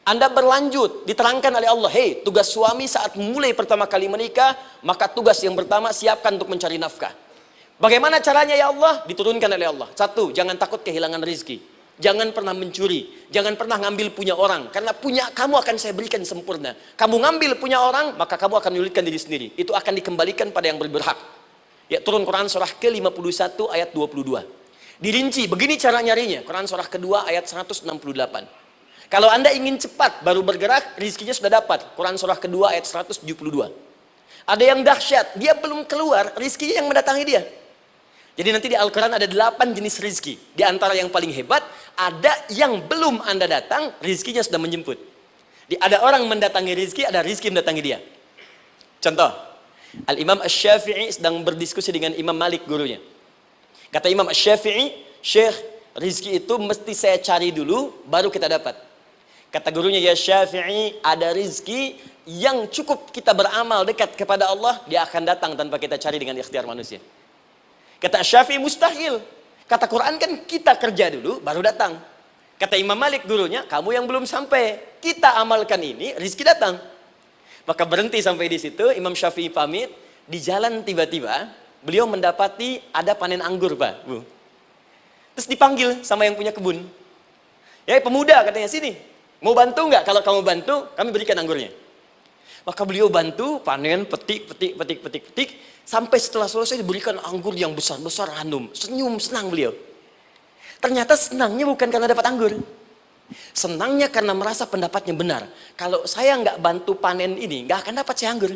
Anda berlanjut, diterangkan oleh Allah, hei, tugas suami saat mulai pertama kali menikah, maka tugas yang pertama siapkan untuk mencari nafkah. Bagaimana caranya ya Allah? Diturunkan oleh Allah. Satu, jangan takut kehilangan rezeki. Jangan pernah mencuri, jangan pernah ngambil punya orang, karena punya kamu akan saya berikan sempurna. Kamu ngambil punya orang, maka kamu akan menyulitkan diri sendiri. Itu akan dikembalikan pada yang berhak. Ya, turun Quran surah ke-51 ayat 22. Dirinci, begini cara nyarinya. Quran surah kedua ayat 168. Kalau Anda ingin cepat baru bergerak, rizkinya sudah dapat. Quran surah kedua ayat 172. Ada yang dahsyat, dia belum keluar, rizkinya yang mendatangi dia. Jadi nanti di Al-Quran ada 8 jenis rizki. Di antara yang paling hebat, ada yang belum Anda datang, rizkinya sudah menjemput. Ada orang mendatangi rizki, ada rizki mendatangi dia. Contoh, Al-Imam Asy-Syafi'i sedang berdiskusi dengan Imam Malik, gurunya. Kata Imam Asy-Syafi'i, Syekh, rizki itu mesti saya cari dulu, baru kita dapat. Kata gurunya, ya Syafi'i, ada rizki yang cukup kita beramal dekat kepada Allah, dia akan datang tanpa kita cari dengan ikhtiar manusia. Kata Syafi'i, mustahil. Kata Quran kan kita kerja dulu, baru datang. Kata Imam Malik, gurunya, kamu yang belum sampai. Kita amalkan ini, rizki datang. Maka berhenti sampai di situ, Imam Syafi'i pamit. Di jalan tiba-tiba, beliau mendapati ada panen anggur, Pak, Bu. Terus dipanggil sama yang punya kebun. Ya, pemuda katanya, sini. Mau bantu nggak? Kalau kamu bantu, kami berikan anggurnya. Maka beliau bantu, panen, petik. Sampai setelah selesai diberikan anggur yang besar-besar, hanum. Senyum, senang beliau. Ternyata senangnya bukan karena dapat anggur. Senangnya karena merasa pendapatnya benar. Kalau saya nggak bantu panen ini, nggak akan dapat saya anggur.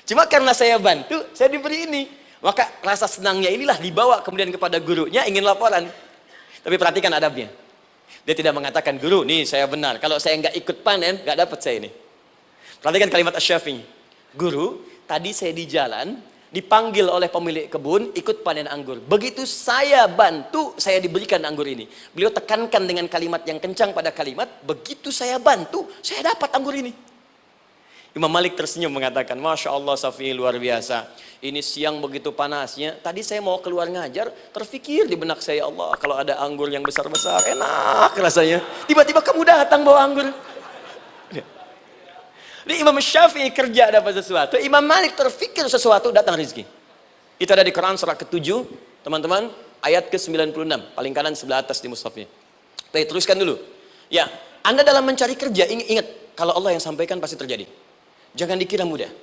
Cuma karena saya bantu, saya diberi ini. Maka rasa senangnya inilah dibawa kemudian kepada gurunya, ingin laporan. Tapi perhatikan adabnya. Dia tidak mengatakan, guru, nih saya benar. Kalau saya nggak ikut panen, nggak dapat saya ini. Perhatikan kalimat Asy-Syafi'i. Guru, tadi saya di jalan, dipanggil oleh pemilik kebun, ikut panen anggur. Begitu saya bantu, saya diberikan anggur ini. Beliau tekankan dengan kalimat yang kencang pada kalimat, begitu saya bantu, saya dapat anggur ini. Imam Malik tersenyum mengatakan, Masya Allah Syafi'i luar biasa. Ini siang begitu panasnya. Tadi saya mau keluar ngajar, terfikir di benak saya, Allah kalau ada anggur yang besar-besar, enak rasanya. Tiba-tiba kamu datang bawa anggur. Jadi Imam Syafi'i kerja dapat sesuatu, Imam Malik terfikir sesuatu, datang rezeki. Itu ada di Quran surah ke-7, teman-teman, ayat ke-96, paling kanan sebelah atas di mushafnya. Baik, teruskan dulu. Ya, Anda dalam mencari kerja, ingat, kalau Allah yang sampaikan pasti terjadi. Jangan dikira mudah.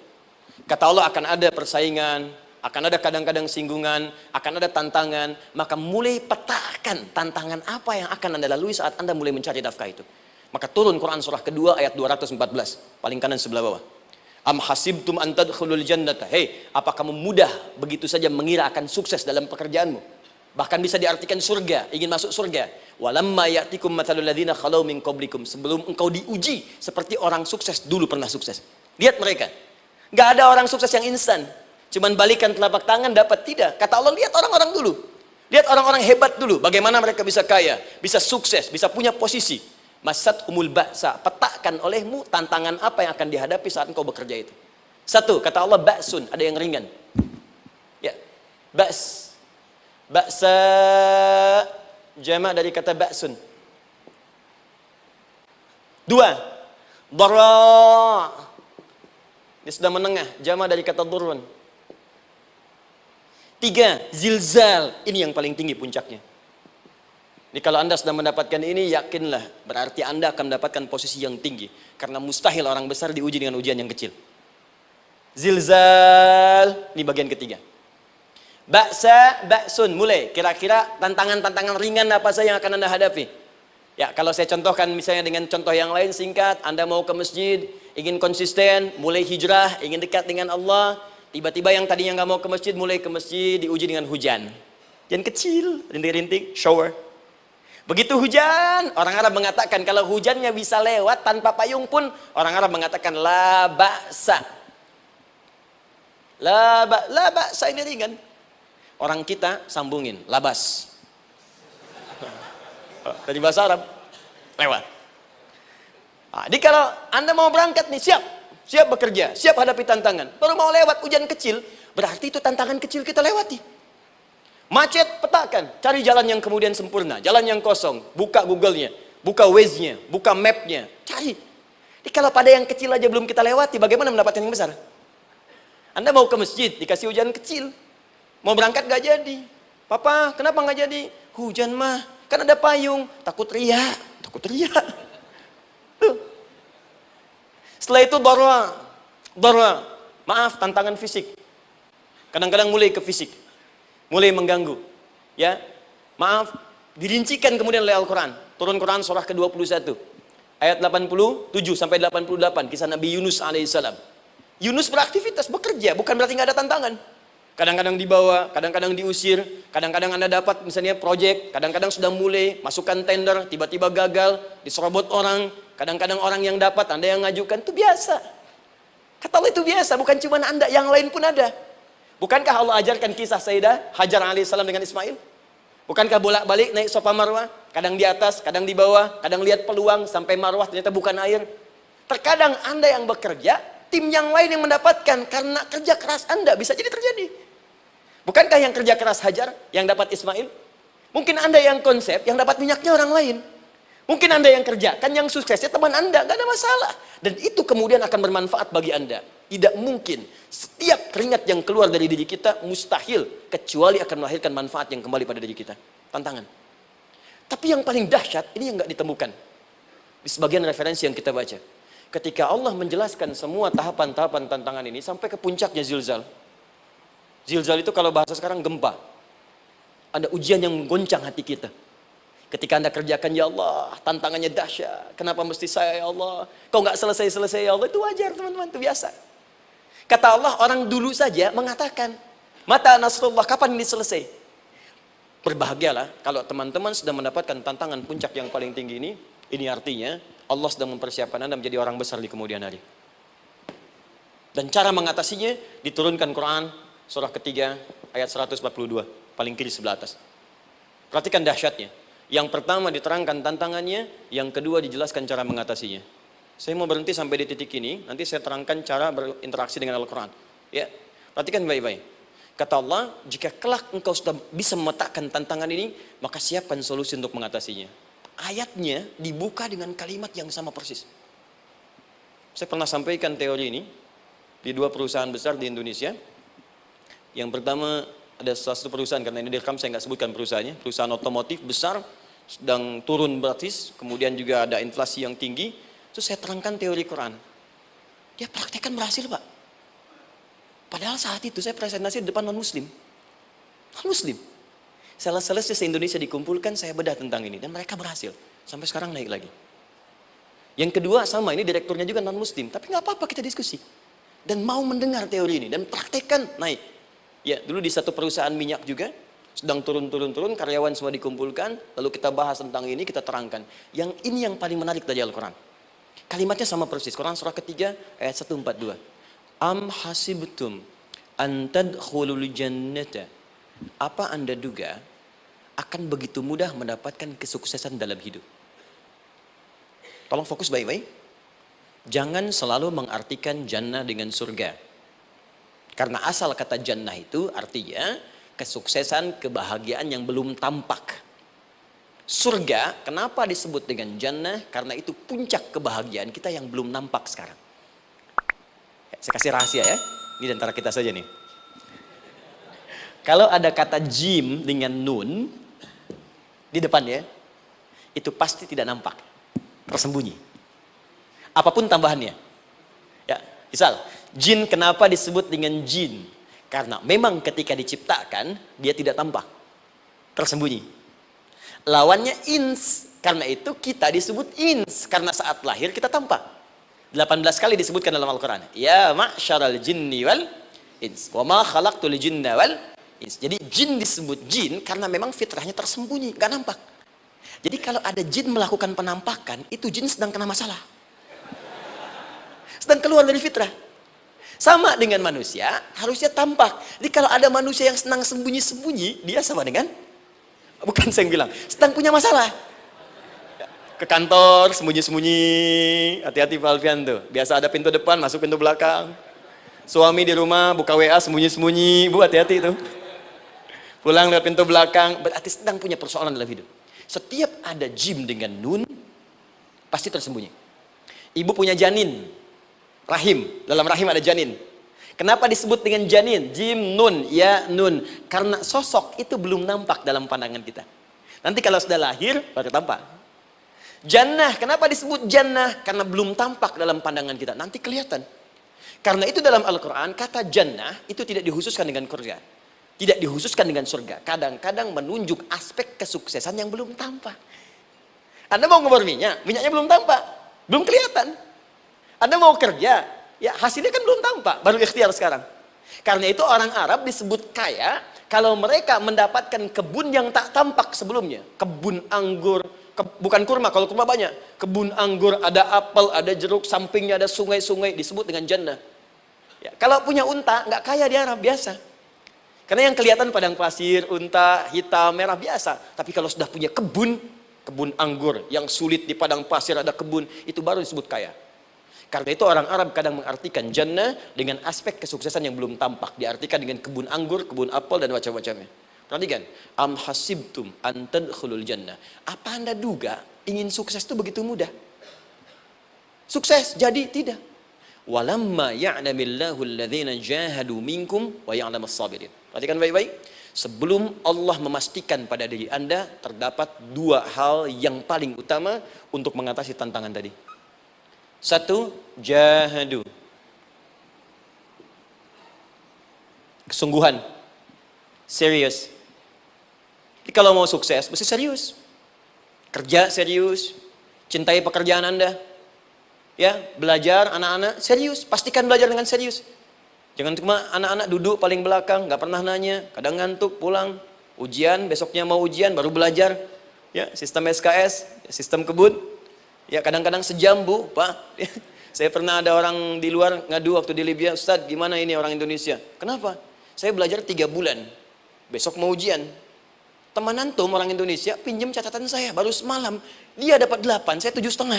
Kata Allah akan ada persaingan, akan ada kadang-kadang singgungan, akan ada tantangan. Maka mulai petakan tantangan apa yang akan Anda lalui saat Anda mulai mencari nafkah itu. Maka turun Quran surah kedua ayat 214, paling kanan sebelah bawah. Am hasibtum an tadkhulul jannata. Hei, apa kamu mudah begitu saja mengira akan sukses dalam pekerjaanmu? Bahkan bisa diartikan surga, ingin masuk surga. Walamma ya'tikum mathalul ladzina khalau min qablikum. Sebelum engkau diuji seperti orang sukses dulu pernah sukses. Lihat mereka. Nggak ada orang sukses yang instan. Cuman balikan telapak tangan dapat, tidak. Kata Allah, lihat orang-orang dulu. Lihat orang-orang hebat dulu. Bagaimana mereka bisa kaya, bisa sukses, bisa punya posisi. Masat humul ba'sa. Petakan olehmu tantangan apa yang akan dihadapi saat engkau bekerja itu. Satu, kata Allah, ba'sun. Ada yang ringan. Ya, ba's. Ba'sa jama' dari kata ba'sun. Dua, dara'. Dia sudah menengah, jama' dari kata durun. Tiga, zilzal. Ini yang paling tinggi puncaknya. Jadi kalau Anda sudah mendapatkan ini, yakinlah, berarti Anda akan mendapatkan posisi yang tinggi. Karena mustahil orang besar diuji dengan ujian yang kecil. Zilzal, ini bagian ketiga. Ba'sa, ba'sun, mulai. Kira-kira tantangan-tantangan ringan apa saja yang akan Anda hadapi? Ya, kalau saya contohkan misalnya dengan contoh yang lain singkat, Anda mau ke masjid, ingin konsisten, mulai hijrah, ingin dekat dengan Allah, tiba-tiba yang tadinya nggak mau ke masjid, mulai ke masjid, diuji dengan hujan. Hujan kecil, rintik-rintik, shower. Begitu hujan, orang Arab mengatakan kalau hujannya bisa lewat tanpa payung pun, orang Arab mengatakan la ba'sa. La ba'sa ini ringan. Orang kita sambungin, labas. Dari bahasa Arab lewat. Nah, jadi kalau Anda mau berangkat nih, siap bekerja, siap hadapi tantangan. Baru mau lewat hujan kecil, berarti itu tantangan kecil kita lewati. Macet, petakan, cari jalan yang kemudian sempurna, jalan yang kosong, buka Google-nya, buka Waze-nya, buka map-nya, cari Jadi kalau pada yang kecil aja belum kita lewati, bagaimana mendapatkan yang besar? Anda mau ke masjid, dikasih hujan kecil. Mau berangkat gak jadi. Papa, kenapa gak jadi? Hujan mah, kan ada payung. Takut riak. Tuh. Setelah itu darwa. Maaf, tantangan fisik. Kadang-kadang mulai ke fisik. Mulai mengganggu. Ya, maaf, dirincikan kemudian oleh Al-Quran. Turun Quran surah ke-21. Ayat 87 sampai 88. Kisah Nabi Yunus alaihissalam. Yunus beraktivitas, bekerja. Bukan berarti nggak ada tantangan. Kadang-kadang dibawa, kadang-kadang diusir. Kadang-kadang Anda dapat misalnya proyek. Kadang-kadang sudah mulai, masukkan tender. Tiba-tiba gagal, diserobot orang. Kadang-kadang orang yang dapat, Anda yang ngajukan. Itu biasa. Kata Allah itu biasa, bukan cuma Anda. Yang lain pun ada. Bukankah Allah ajarkan kisah Sayyidah Hajar alaihissalam dengan Ismail? Bukankah bolak-balik naik Safa Marwah? Kadang di atas, kadang di bawah, kadang lihat peluang sampai Marwah ternyata bukan air. Terkadang Anda yang bekerja, tim yang lain yang mendapatkan karena kerja keras Anda bisa jadi terjadi. Bukankah yang kerja keras Hajar yang dapat Ismail? Mungkin Anda yang konsep, yang dapat minyaknya orang lain. Mungkin Anda yang kerja, kan yang suksesnya teman Anda, gak ada masalah. Dan itu kemudian akan bermanfaat bagi Anda. Tidak mungkin setiap keringat yang keluar dari diri kita mustahil kecuali akan melahirkan manfaat yang kembali pada diri kita. Tantangan. Tapi yang paling dahsyat ini yang nggak ditemukan di sebagian referensi yang kita baca. Ketika Allah menjelaskan semua tahapan-tahapan tantangan ini sampai ke puncaknya zilzal. Zilzal itu kalau bahasa sekarang gempa. Ada ujian yang menggoncang hati kita. Ketika Anda kerjakan, ya Allah, tantangannya dahsyat. Kenapa mesti saya, ya Allah? Kau nggak selesai-selesai, ya Allah. Itu wajar, teman-teman. Itu biasa. Kata Allah, orang dulu saja mengatakan, mata nasrullah, kapan ini selesai? Berbahagialah kalau teman-teman sudah mendapatkan tantangan puncak yang paling tinggi ini. Ini artinya, Allah sedang mempersiapkan Anda menjadi orang besar di kemudian hari. Dan cara mengatasinya, diturunkan Quran, surah ketiga, ayat 142. Paling kiri sebelah atas. Perhatikan dahsyatnya. Yang pertama diterangkan tantangannya, yang kedua dijelaskan cara mengatasinya. Saya mau berhenti sampai di titik ini, nanti saya terangkan cara berinteraksi dengan Al-Quran. Ya, perhatikan baik-baik. Kata Allah, jika kelak engkau sudah bisa memetakan tantangan ini, maka siapkan solusi untuk mengatasinya. Ayatnya dibuka dengan kalimat yang sama persis. Saya pernah sampaikan teori ini di 2 perusahaan besar di Indonesia. Yang pertama, ada salah satu perusahaan, karena ini direkam saya nggak sebutkan perusahaannya, perusahaan otomotif besar, sedang turun gratis, kemudian juga ada inflasi yang tinggi. Terus saya terangkan teori Quran. Dia praktekkan berhasil, Pak. Padahal saat itu saya presentasi di depan non-muslim. Non-muslim. Sales-salesnya se-Indonesia dikumpulkan, saya bedah tentang ini. Dan mereka berhasil. Sampai sekarang naik lagi. Yang kedua sama, ini direkturnya juga non-muslim. Tapi nggak apa-apa, kita diskusi. Dan mau mendengar teori ini. Dan praktekkan, naik. Ya, dulu di satu perusahaan minyak juga. Sedang turun, karyawan semua dikumpulkan. Lalu kita bahas tentang ini, kita terangkan. Yang ini yang paling menarik dari Al-Quran. Kalimatnya sama persis. Quran surah ketiga, ayat 142. Am hasibtum an tadkhulul jannata. Apa Anda duga akan begitu mudah mendapatkan kesuksesan dalam hidup? Tolong fokus baik-baik. Jangan selalu mengartikan jannah dengan surga. Karena asal kata jannah itu artinya kesuksesan, kebahagiaan yang belum tampak. Surga, kenapa disebut dengan jannah? Karena itu puncak kebahagiaan kita yang belum nampak sekarang. Saya kasih rahasia ya, ini di antara kita saja nih. Kalau ada kata jim dengan nun di depannya, itu pasti tidak nampak, tersembunyi. Apapun tambahannya. Ya, misal, jin kenapa disebut dengan jin? Karena memang ketika diciptakan, dia tidak tampak, tersembunyi. Lawannya ins, karena itu kita disebut ins, karena saat lahir kita tampak. 18 kali disebutkan dalam Al-Quran. Ya ma'syaral jinni wal ins, wa ma khalaqtul jinna wal ins. Jadi jin disebut jin karena memang fitrahnya tersembunyi, gak nampak. Jadi kalau ada jin melakukan penampakan, itu jin sedang kena masalah. Sedang keluar dari fitrah. Sama dengan manusia, harusnya tampak. Jadi kalau ada manusia yang senang sembunyi-sembunyi, dia sama dengan, bukan saya yang bilang, sedang punya masalah. Ke kantor, sembunyi-sembunyi, hati-hati Pak Alfian tuh. Biasa ada pintu depan, masuk pintu belakang. Suami di rumah, buka WA, sembunyi-sembunyi. Bu, hati-hati tuh. Pulang lewat pintu belakang, berarti sedang punya persoalan dalam hidup. Setiap ada jim dengan nun, pasti tersembunyi. Ibu punya janin, rahim. Dalam rahim ada janin. Kenapa disebut dengan janin? Jim, nun, ya, nun. Karena sosok itu belum nampak dalam pandangan kita. Nanti kalau sudah lahir, baru tampak. Jannah, kenapa disebut jannah? Karena belum tampak dalam pandangan kita. Nanti kelihatan. Karena itu dalam Al-Quran, kata jannah itu tidak dikhususkan dengan surga. Tidak dikhususkan dengan surga. Kadang-kadang menunjuk aspek kesuksesan yang belum tampak. Anda mau ngubur minyak, minyaknya belum tampak. Belum kelihatan. Anda mau kerja, ya hasilnya kan belum tampak. Baru ikhtiar sekarang. Karena itu orang Arab disebut kaya, kalau mereka mendapatkan kebun yang tak tampak sebelumnya. Kebun anggur, bukan kurma, kalau kurma banyak. Kebun anggur, ada apel, ada jeruk, sampingnya ada sungai-sungai, disebut dengan jannah. Ya, kalau punya unta, nggak kaya di Arab, biasa. Karena yang kelihatan padang pasir, unta, hitam, merah, biasa. Tapi kalau sudah punya kebun anggur, yang sulit di padang pasir ada kebun, itu baru disebut kaya. Karena itu orang Arab kadang mengartikan jannah dengan aspek kesuksesan yang belum tampak. Diartikan dengan kebun anggur, kebun apel, dan macam-macamnya. Perhatikan, am hasibtum an tadkhulul jannah. Apa Anda duga ingin sukses itu begitu mudah? Sukses jadi tidak. Walamma ya'lamillahu alladhina jahadu minkum wa ya'lamas sabirin. Perhatikan baik-baik. Sebelum Allah memastikan pada diri Anda terdapat dua hal yang paling utama untuk mengatasi tantangan tadi. Satu, jahadu. Kesungguhan. Serius. Jadi kalau mau sukses, mesti serius. Kerja serius. Cintai pekerjaan Anda. Ya, belajar anak-anak serius. Pastikan belajar dengan serius. Jangan cuma anak-anak duduk paling belakang, nggak pernah nanya, kadang ngantuk, pulang. Ujian, besoknya mau ujian, baru belajar. Ya, sistem SKS, sistem kebut. Ya, kadang-kadang sejam, Bu, Pak. Saya pernah ada orang di luar ngadu waktu di Libya, Ustadz, gimana ini orang Indonesia? Kenapa? Saya belajar 3 bulan. Besok mau ujian. Teman antum orang Indonesia pinjam catatan saya baru semalam. Dia dapat 8, saya 7,5.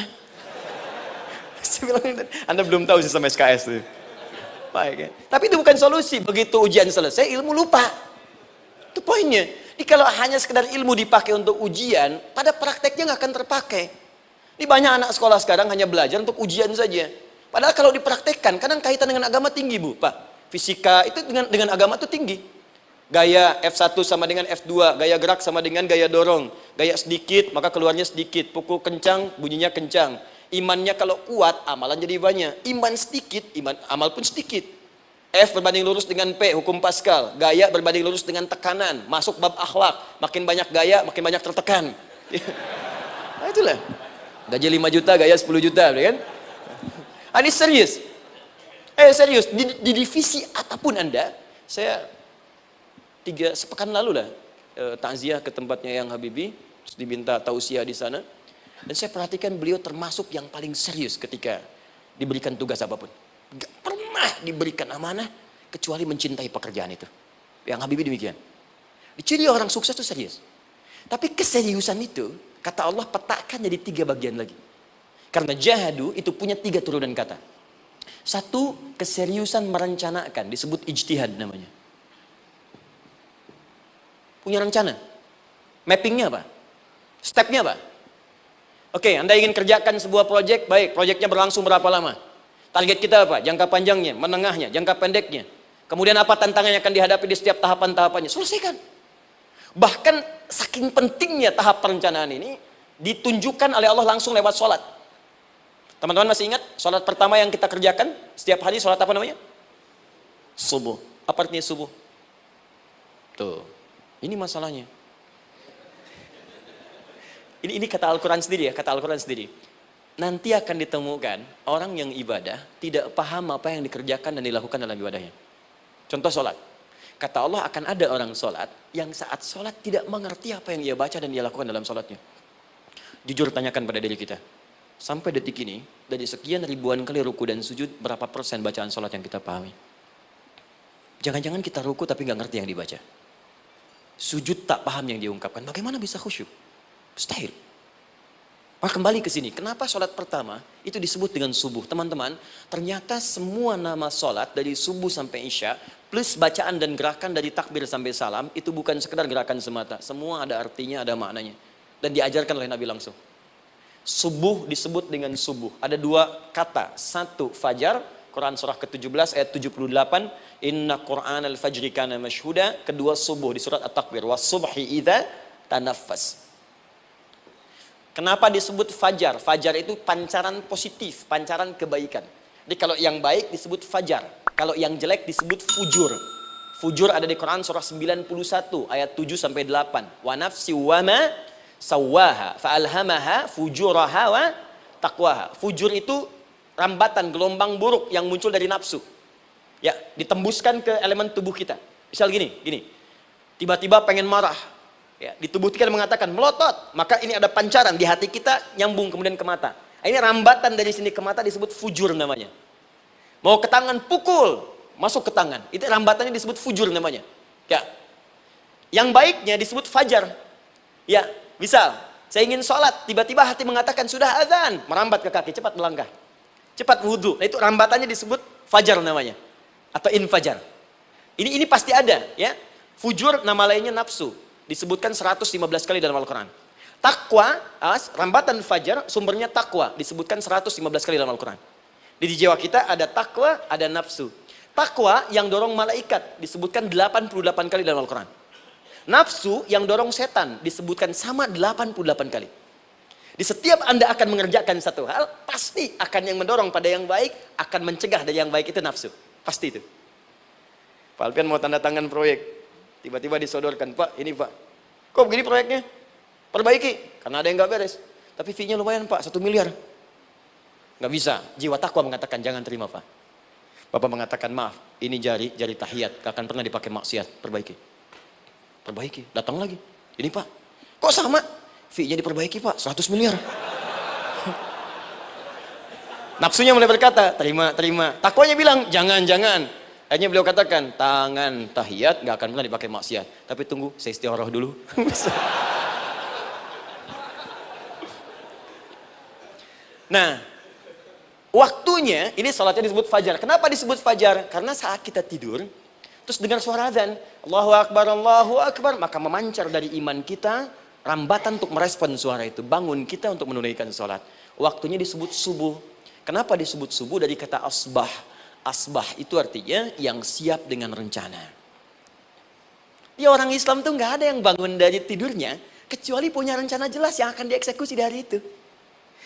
Saya bilang, Anda belum tahu sistem SKS itu. Baik, ya. Tapi itu bukan solusi. Begitu ujian selesai, ilmu lupa. Itu poinnya. Jadi kalau hanya sekedar ilmu dipakai untuk ujian, pada prakteknya nggak akan terpakai. Ini banyak anak sekolah sekarang hanya belajar untuk ujian saja. Padahal kalau dipraktekkan, kadang kaitan dengan agama tinggi, Bu, Pak. Fisika itu dengan agama itu tinggi. Gaya F1 sama dengan F2, gaya gerak sama dengan gaya dorong. Gaya sedikit, maka keluarnya sedikit. Pukul kencang, bunyinya kencang. Imannya kalau kuat, amalan jadi banyak. Iman sedikit, amal pun sedikit. F berbanding lurus dengan P, hukum Pascal. Gaya berbanding lurus dengan tekanan. Masuk bab akhlak. Makin banyak gaya, makin banyak tertekan. Nah itulah. Gaji 5 juta, gaya 10 juta. Kan? Ini serius. Serius. Di divisi apapun Anda, saya sepekan lalu lah, takziah ke tempatnya yang Habibie. Terus diminta tausiah di sana. Dan saya perhatikan beliau termasuk yang paling serius ketika diberikan tugas apapun. Gak pernah diberikan amanah kecuali mencintai pekerjaan itu. Yang Habibie demikian. Ciri orang sukses itu serius. Tapi keseriusan itu, kata Allah petakan jadi 3 bagian lagi. Karena jahadu itu punya 3 turunan kata. Satu, keseriusan merencanakan, disebut ijtihad namanya. Punya rencana. Mappingnya apa? Stepnya apa? Oke, Anda ingin kerjakan sebuah proyek, baik, proyeknya berlangsung berapa lama? Target kita apa? Jangka panjangnya, menengahnya, jangka pendeknya. Kemudian apa tantangan yang akan dihadapi di setiap tahapan-tahapannya? Selesaikan. Bahkan saking pentingnya tahap perencanaan ini, ditunjukkan oleh Allah langsung lewat sholat. Teman-teman masih ingat? Sholat pertama yang kita kerjakan, setiap hari sholat apa namanya? Subuh. Apa artinya subuh? Tuh, ini masalahnya. Ini kata Al-Quran sendiri ya, kata Al-Quran sendiri. Nanti akan ditemukan orang yang ibadah tidak paham apa yang dikerjakan dan dilakukan dalam ibadahnya. Contoh sholat. Kata Allah akan ada orang sholat yang saat sholat tidak mengerti apa yang ia baca dan ia lakukan dalam sholatnya. Jujur tanyakan pada diri kita. Sampai detik ini, dari sekian ribuan kali ruku dan sujud, berapa persen bacaan sholat yang kita pahami? Jangan-jangan kita ruku tapi nggak ngerti yang dibaca. Sujud tak paham yang diungkapkan. Bagaimana bisa khusyuk? Mustahil. Maka kembali ke sini, kenapa sholat pertama itu disebut dengan subuh? Teman-teman, ternyata semua nama sholat dari subuh sampai isya, plus bacaan dan gerakan dari takbir sampai salam, itu bukan sekedar gerakan semata. Semua ada artinya, ada maknanya. Dan diajarkan oleh Nabi langsung. Subuh disebut dengan subuh. Ada dua kata. Satu, fajar. Quran surah ke-17 ayat 78. Inna Qur'an al-fajri kana mashhuda. Kedua, subuh di surat At-Takwir. Was-subhi idza tanaffas. Kenapa disebut fajar? Fajar itu pancaran positif, pancaran kebaikan. Jadi kalau yang baik disebut fajar. Kalau yang jelek disebut fujur. Fujur ada di Quran surah 91 ayat 7 sampai 8. Wa nafsi wa ma sawwaha fa'alhamaha fujuraha wa taqwaha. Fujur itu rambatan gelombang buruk yang muncul dari nafsu. Ya, ditembuskan ke elemen tubuh kita. Misal gini. Tiba-tiba pengen marah. Ya, di tubuh kita mengatakan melotot, maka ini ada pancaran di hati kita nyambung kemudian ke mata. Ini rambatan dari sini ke mata disebut fujur namanya. Mau ke tangan pukul, masuk ke tangan. Itu rambatannya disebut fujur namanya. Ya. Yang baiknya disebut fajar. Ya, misal saya ingin sholat, tiba-tiba hati mengatakan sudah azan, merambat ke kaki, cepat melangkah. Cepat wudhu. Nah, itu rambatannya disebut fajar namanya. Atau infajar. Ini pasti ada, ya. Fujur nama lainnya nafsu. Disebutkan 115 kali dalam Al-Quran. Takwa, rambatan fajar, sumbernya takwa. Disebutkan 115 kali dalam Al-Quran. Di jiwa kita ada takwa, ada nafsu. Takwa yang dorong malaikat, disebutkan 88 kali dalam Al-Quran. Nafsu yang dorong setan, disebutkan sama 88 kali. Di setiap Anda akan mengerjakan satu hal, pasti akan yang mendorong pada yang baik, akan mencegah dari yang baik itu nafsu. Pasti itu. Pak Alfian mau tanda tangan proyek. Tiba-tiba disodorkan, Pak, ini Pak. Kok begini proyeknya? Perbaiki, karena ada yang nggak beres. Tapi fee-nya lumayan Pak, 1 miliar. Nggak bisa, jiwa takwa mengatakan jangan terima Pak. Bapak mengatakan maaf, ini jari tahiyat, gak akan pernah dipakai maksiat, perbaiki, datang lagi. Ini Pak, kok sama? Fee-nya diperbaiki Pak, 100 miliar. Nafsunya mulai berkata, terima. Takwanya bilang, jangan. Akhirnya beliau katakan, tangan tahiyat gak akan pernah dipakai maksiat. Tapi tunggu, saya istiqoroh dulu. Nah, waktunya, ini salatnya disebut fajar. Kenapa disebut fajar? Karena saat kita tidur, terus dengar suara azan, Allahu Akbar, maka memancar dari iman kita, rambatan untuk merespon suara itu. Bangun kita untuk menunaikan salat. Waktunya disebut subuh. Kenapa disebut subuh? Dari kata asbah. Asbah itu artinya yang siap dengan rencana. Ya, orang Islam tuh nggak ada yang bangun dari tidurnya kecuali punya rencana jelas yang akan dieksekusi di hari itu.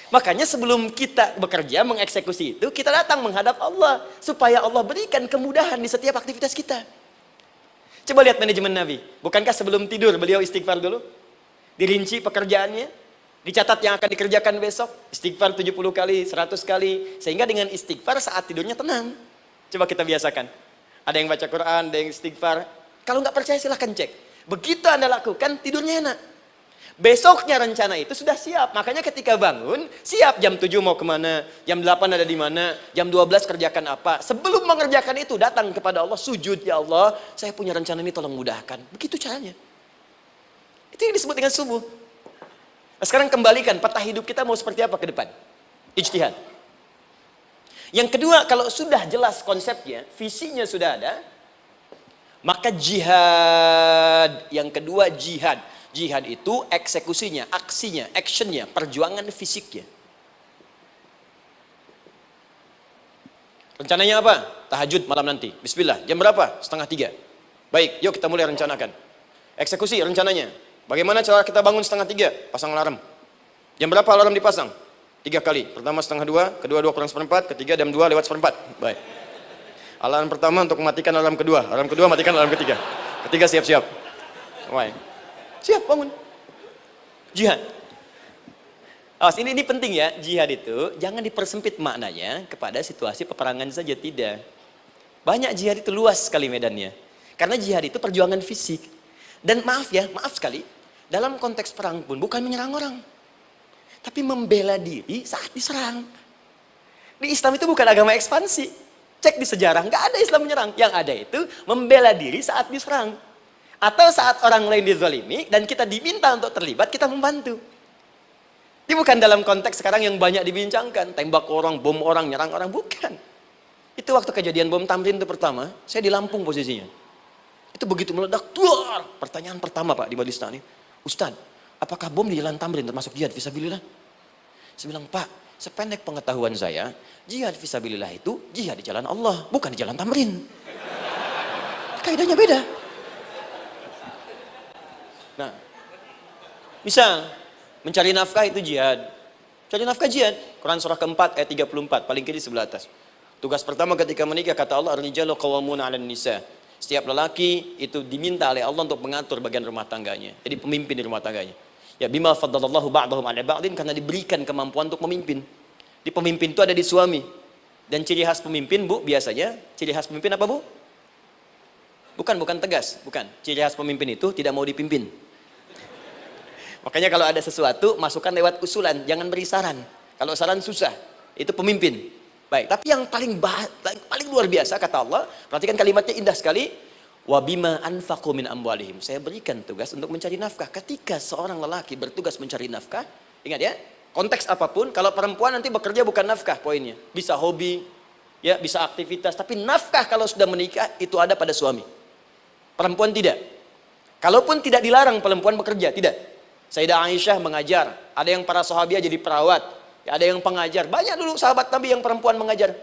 Makanya sebelum kita bekerja mengeksekusi itu, kita datang menghadap Allah supaya Allah berikan kemudahan di setiap aktivitas kita. Coba lihat manajemen Nabi. Bukankah sebelum tidur beliau istighfar dulu? Dirinci pekerjaannya, dicatat yang akan dikerjakan besok, istighfar 70 kali, 100 kali, sehingga dengan istighfar saat tidurnya tenang. Coba kita biasakan. Ada yang baca Quran, ada yang istighfar. Kalau nggak percaya silahkan cek. Begitu Anda lakukan, tidurnya enak. Besoknya rencana itu sudah siap. Makanya ketika bangun, siap jam 7 mau kemana, jam 8 ada di mana, jam 12 kerjakan apa. Sebelum mengerjakan itu, datang kepada Allah, sujud, ya Allah, saya punya rencana ini tolong mudahkan. Begitu caranya. Itu yang disebut dengan subuh. Nah, sekarang kembalikan peta hidup kita mau seperti apa ke depan. Ijtihad. Yang kedua, kalau sudah jelas konsepnya, visinya sudah ada, maka jihad. Yang kedua, jihad. Jihad itu eksekusinya, aksinya, actionnya, perjuangan fisiknya. Rencananya apa? Tahajud malam nanti. Bismillah. Jam berapa? 2:30. Baik, yuk kita mulai rencanakan. Eksekusi rencananya. Bagaimana cara kita bangun 2:30? Pasang alarm. Jam berapa alarm dipasang? 3 kali. Pertama 1:30, kedua 2 kurang 1/4, ketiga jam 2 lewat 1/4. Baik. Alarm pertama untuk mematikan alarm kedua. Alarm kedua matikan alarm ketiga. Ketiga siap-siap. Baik. Siap bangun. Jihad. Awas, ini penting ya. Jihad itu jangan dipersempit maknanya kepada situasi peperangan saja, tidak. Banyak jihad itu luas sekali medannya. Karena jihad itu perjuangan fisik. Dan maaf sekali, dalam konteks perang pun bukan menyerang orang. Tapi membela diri saat diserang. Di Islam itu bukan agama ekspansi. Cek di sejarah, nggak ada Islam menyerang. Yang ada itu membela diri saat diserang. Atau saat orang lain dizalimi dan kita diminta untuk terlibat, kita membantu. Ini bukan dalam konteks sekarang yang banyak dibincangkan. Tembak orang, bom orang, nyerang orang. Bukan. Itu waktu kejadian bom Tamrin itu pertama, saya di Lampung posisinya. Itu begitu meledak, tuar. Pertanyaan pertama Pak di Majelis Taklim, Ustadz, apakah bom di Jalan Tamrin termasuk jihad fisabilillah? Saya bilang, Pak, sependek pengetahuan saya, jihad fisabilillah itu jihad di jalan Allah, bukan di jalan tamrin. Kaidahnya beda. Nah, misal mencari nafkah itu jihad. Cari nafkah jihad. Quran surah keempat ayat 34, paling kiri sebelah atas. Tugas pertama ketika menikah kata Allah, ar-rijalu qawwamuna 'alan nisa. Setiap lelaki itu diminta oleh Allah untuk mengatur bagian rumah tangganya. Jadi pemimpin di rumah tangganya. Ya bima faddalallahu ba'dahum 'ala ba'din, karena diberikan kemampuan untuk memimpin. Di pemimpin itu ada di suami. Dan ciri khas pemimpin, Bu, biasanya ciri khas pemimpin apa, Bu? Bukan tegas, bukan. Ciri khas pemimpin itu tidak mau dipimpin. Makanya kalau ada sesuatu, masukkan lewat usulan, jangan beri saran. Kalau saran susah, itu pemimpin. Baik, tapi yang paling luar biasa kata Allah, perhatikan kalimatnya indah sekali. Wa bima anfaqu min amwalihim. Saya berikan tugas untuk mencari nafkah. Ketika seorang lelaki bertugas mencari nafkah, ingat ya, konteks apapun, kalau perempuan nanti bekerja bukan nafkah poinnya. Bisa hobi, ya, bisa aktivitas, tapi nafkah kalau sudah menikah itu ada pada suami. Perempuan tidak. Kalaupun tidak dilarang perempuan bekerja, tidak. Sayyidah Aisyah mengajar, ada yang para sahabiah jadi perawat, ya, ada yang pengajar. Banyak dulu sahabat Nabi yang perempuan mengajar.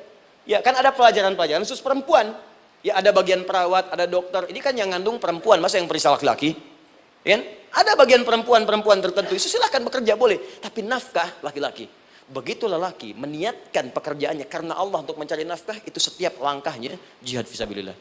Ya, kan ada pelajaran-pelajaran khusus perempuan. Ya, ada bagian perawat, ada dokter. Ini kan yang ngandung perempuan, masa yang periksa laki-laki? Ya, kan? Ada bagian perempuan tertentu, itu silahkan bekerja boleh. Tapi nafkah laki-laki. Begitu lelaki meniatkan pekerjaannya karena Allah untuk mencari nafkah, itu setiap langkahnya jihad fisabilillah.